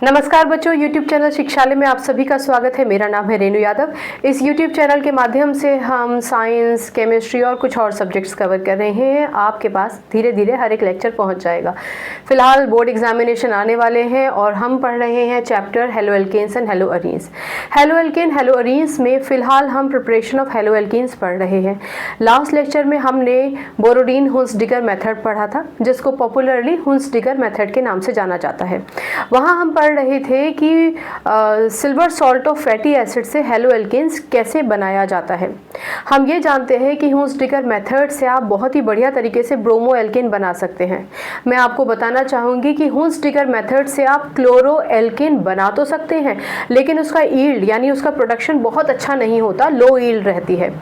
नमस्कार बच्चों, YouTube channel शिक्षालय में आप सभी का स्वागत है। मेरा नाम है रेणु यादव। इस YouTube चैनल के माध्यम से हम साइंस, केमिस्ट्री और कुछ और सब्जेक्ट्स कवर कर रहे हैं। आपके पास धीरे धीरे हर एक लेक्चर पहुंच जाएगा। फिलहाल बोर्ड एग्जामिनेशन आने वाले हैं और हम पढ़ रहे हैं chapter halo alkanes and halo arenes. Halo alkane, halo arenes में फिलहाल हम प्रिपरेशन ऑफ हेलो एल्केन्स पढ़ रहे हैं। लास्ट लेक्चर में हमने बोरोडीन हुंसडिगर मेथड पढ़ा था, जिसको पॉपुलरली हुंसडिगर मेथड के नाम से जाना जाता है। वहाँ हम पढ़ रहे थे कि silver salt of fatty acid से हेलो एल्केन्स कैसे बनाया जाता है। हम ये जानते हैं कि हुंसडिगर मेथड से आप बहुत ही बढ़िया तरीके से ब्रोमो एल्केन बना सकते हैं। मैं आपको बताना चाहूँगी कि हुंसडिगर मेथड से आप क्लोरो एल्केन बना तो सकते हैं, लेकिन उसका ईल्ड यानी उसका प्रोडक्शन बहुत अच्छा नहीं होता, लो ईल्ड रहती है।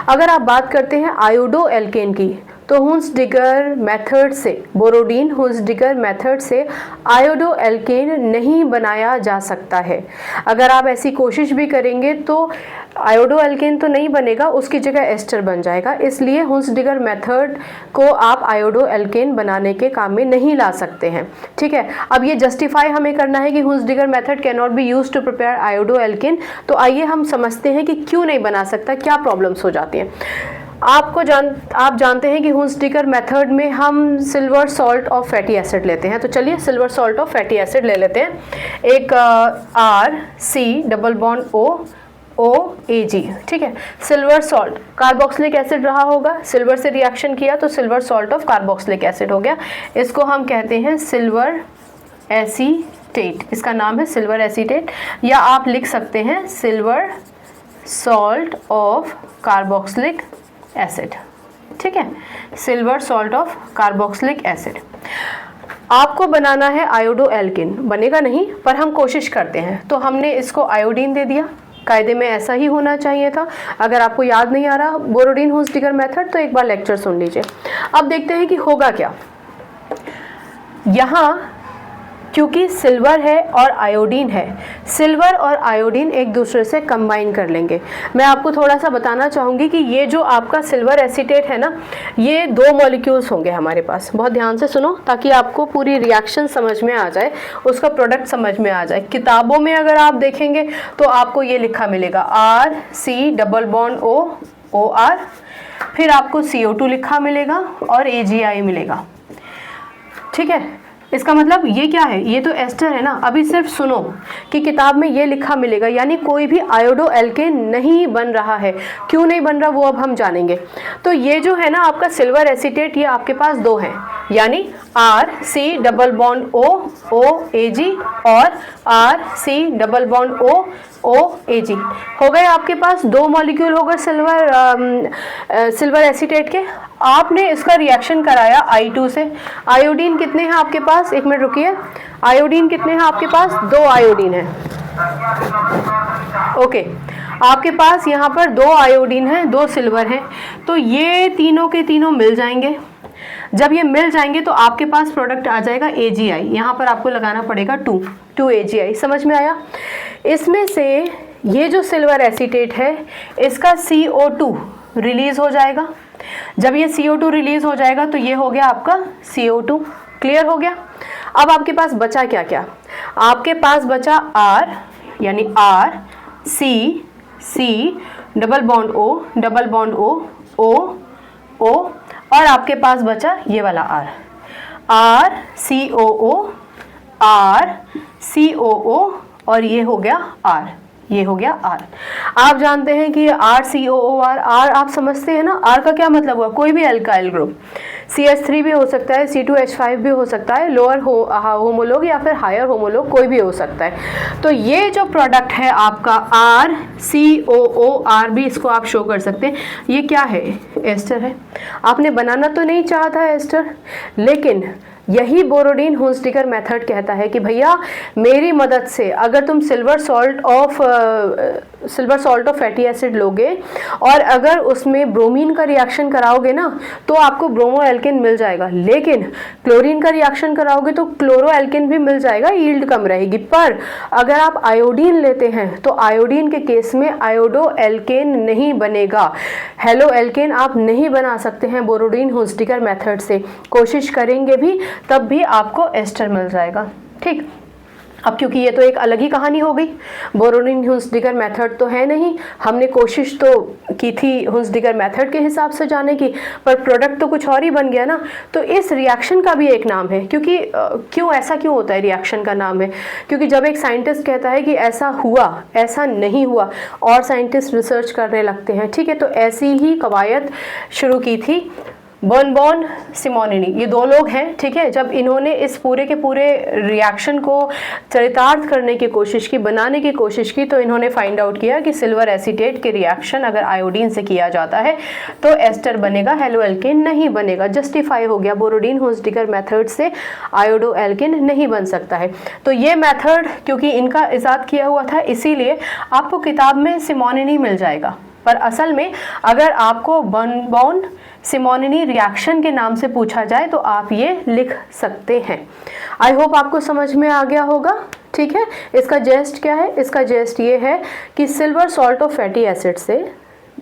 अगर आप बात करते हैं आयोडो एल्केन की, तो हुंसडिगर मेथड से, बोरोडीन हुंसडिगर मेथड से आयोडो एल्केन नहीं बनाया जा सकता है। अगर आप ऐसी कोशिश भी करेंगे तो आयोडो एल्केन तो नहीं बनेगा, उसकी जगह एस्टर बन जाएगा। इसलिए हुंसडिगर मेथड को आप आयोडो एल्केन बनाने के काम में नहीं ला सकते हैं। ठीक है, अब ये जस्टिफाई हमें करना है कि Hunsdiecker method can not be used to prepare iodo alkane. तो आइए हम समझते हैं कि क्यों नहीं बना सकता, क्या प्रॉब्लम्स हो जाती हैं। आप जानते हैं कि हुंसडिगर मेथड में हम silver salt of fatty acid लेते हैं। तो चलिए silver salt of fatty acid ले लेते हैं। एक RC डबल बॉन्ड OAG, ठीक है। सिल्वर सॉल्ट कार्बोक्सिलिक एसिड रहा होगा, सिल्वर से रिएक्शन किया तो silver salt of carboxylic acid हो गया। इसको हम कहते हैं सिल्वर एसीटेट। इसका नाम है सिल्वर एसीटेट, या आप लिख सकते हैं silver salt of carboxylic acid. ठीक है, silver salt of carboxylic acid. आपको बनाना है आयोडो एल्केन, बनेगा नहीं पर हम कोशिश करते हैं। तो हमने इसको आयोडीन दे दिया, कायदे में ऐसा ही होना चाहिए था। अगर आपको याद नहीं आ रहा बोरोडीन हुंसडिगर मेथड, तो एक बार लेक्चर सुन लीजिए। अब देखते हैं कि होगा क्या। यहाँ क्योंकि सिल्वर है और आयोडीन है, सिल्वर और आयोडीन एक दूसरे से कंबाइन कर लेंगे। मैं आपको थोड़ा सा बताना चाहूँगी कि ये जो आपका सिल्वर एसीटेट है ना, ये दो मॉलिक्यूल्स होंगे हमारे पास। बहुत ध्यान से सुनो ताकि आपको पूरी रिएक्शन समझ में आ जाए, उसका प्रोडक्ट समझ में आ जाए। किताबों में अगर आप देखेंगे तो आपको ये लिखा मिलेगा RC डबल बॉन्ड OR, फिर आपको CO2 लिखा मिलेगा और AgI मिलेगा। ठीक है, इसका मतलब ये क्या है, ये तो एस्टर है ना। अभी सिर्फ सुनो कि किताब में ये लिखा मिलेगा, यानी कोई भी आयोडो एल्केन नहीं बन रहा है। क्यों नहीं बन रहा वो अब हम जानेंगे। तो ये जो है ना आपका सिल्वर एसीटेट, ये आपके पास दो हैं, यानी RC डबल बॉन्ड OAG और RC डबल बॉन्ड OAG हो गए। आपके पास दो मॉलिक्यूल हो गए सिल्वर एसीटेट के। आपने इसका रिएक्शन कराया I2 से। आयोडीन कितने हैं आपके पास, एक मिनट रुकिए। आयोडीन कितने हैं आपके पास, दो आयोडीन है। ओके, आपके पास यहाँ पर दो आयोडीन है, दो सिल्वर है। तो ये तीनों के तीनों मिल जाएंगे। जब ये मिल जाएंगे तो आपके पास प्रोडक्ट आ जाएगा AgI। यहाँ पर आपको लगाना पड़ेगा 2 AgI। समझ में आया। इसमें से ये जो सिल्वर एसीटेट है, इसका CO2 रिलीज हो जाएगा। जब ये CO2 रिलीज हो जाएगा तो ये हो गया आपका CO2। क्लियर हो गया। अब आपके पास बचा क्या क्या, आपके पास बचा R, यानी RC double bond O double bond O और आपके पास बचा ये वाला RCOO और ये हो गया R, ये हो गया R। आप जानते हैं कि RCOOR, R आप समझते हैं ना, R का क्या मतलब हुआ, कोई भी अल्काइल ग्रुप। CH3 भी हो सकता है, C2H5 भी हो सकता है, लोअर होमोलोग या फिर हायर होमोलोग, कोई भी हो सकता है। तो ये जो प्रोडक्ट है आपका RCOOR भी, इसको आप शो कर सकते हैं। ये क्या है, एस्टर है। आपने बनाना तो नहीं चाहा था एस्टर, लेकिन यही बोरोडीन हुंसडिगर मेथड कहता है कि भैया मेरी मदद से अगर तुम silver salt of fatty acid लोगे और अगर उसमें ब्रोमीन का रिएक्शन कराओगे ना, तो आपको ब्रोमो एल्केन मिल जाएगा। लेकिन क्लोरीन का रिएक्शन कराओगे तो क्लोरो एल्केन भी मिल जाएगा, यील्ड कम रहेगी। पर अगर आप आयोडीन लेते हैं तो आयोडीन के केस में आयोडो एल्केन नहीं बनेगा। हेलो एल्केन आप नहीं बना सकते हैं बोरोडीन हुंसडिगर मेथड से। कोशिश करेंगे भी तब भी आपको एस्टर मिल जाएगा। ठीक, अब क्योंकि ये तो एक अलग ही कहानी हो गई, बोरोडिन हुंसडिगर मेथड तो है नहीं, हमने कोशिश तो की थी हुंसडिगर मेथड के हिसाब से जाने की, पर प्रोडक्ट तो कुछ और ही बन गया ना। तो इस रिएक्शन का भी एक नाम है, क्योंकि क्यों ऐसा क्यों होता है रिएक्शन का नाम है, क्योंकि जब एक साइंटिस्ट कहता है कि ऐसा हुआ, ऐसा नहीं हुआ, और साइंटिस्ट रिसर्च करने लगते हैं, ठीक है। तो ऐसी ही कवायद शुरू की थी बर्नबाउम सिमोनिनी, ये दो लोग हैं, ठीक है। जब इन्होंने इस पूरे के पूरे रिएक्शन को चरितार्थ करने की कोशिश की, बनाने की कोशिश की, तो इन्होंने फाइंड आउट किया कि सिल्वर एसीटेट के रिएक्शन अगर आयोडीन से किया जाता है तो एस्टर बनेगा, हेलो एल्केन नहीं बनेगा। जस्टिफाई हो गया, बोरोडिन हुंसडिगर मेथड से आयोडो एल्केन नहीं बन सकता है। तो ये मेथड क्योंकि इनका इजाद किया हुआ था, इसीलिए आपको किताब में सिमोनिनी मिल जाएगा, पर असल में अगर आपको बर्नबाउम सिमोनिनी रिएक्शन के नाम से पूछा जाए तो आप ये लिख सकते हैं। आई होप आपको समझ में आ गया होगा, ठीक है। इसका जेस्ट क्या है? इसका जेस्ट ये है कि silver salt of fatty acid से,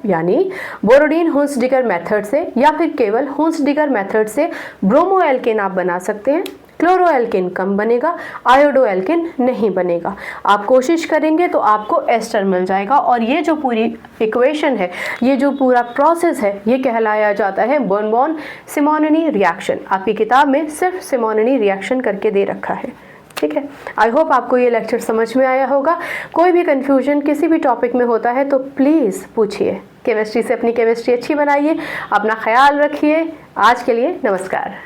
यानी बोरोडिन हुंसडिगर मेथड से या फिर केवल हुंसडिगर मेथड से ब्रोमो एल्केन आप बना सकते हैं। क्लोरो एल्केन कम बनेगा, आयोडो एल्केन नहीं बनेगा। आप कोशिश करेंगे तो आपको एस्टर मिल जाएगा, और ये जो पूरी इक्वेशन है, ये जो पूरा प्रोसेस है, ये कहलाया जाता है बर्नबाउम सिमोनिनी रिएक्शन। आपकी किताब में सिर्फ सिमोनिनी रिएक्शन करके दे रखा है, ठीक है। आई होप आपको ये लेक्चर समझ में आया होगा। कोई भी कन्फ्यूजन किसी भी टॉपिक में होता है तो प्लीज़ पूछिए। केमिस्ट्री से अपनी केमिस्ट्री अच्छी बनाइए, अपना ख्याल रखिए। आज के लिए नमस्कार।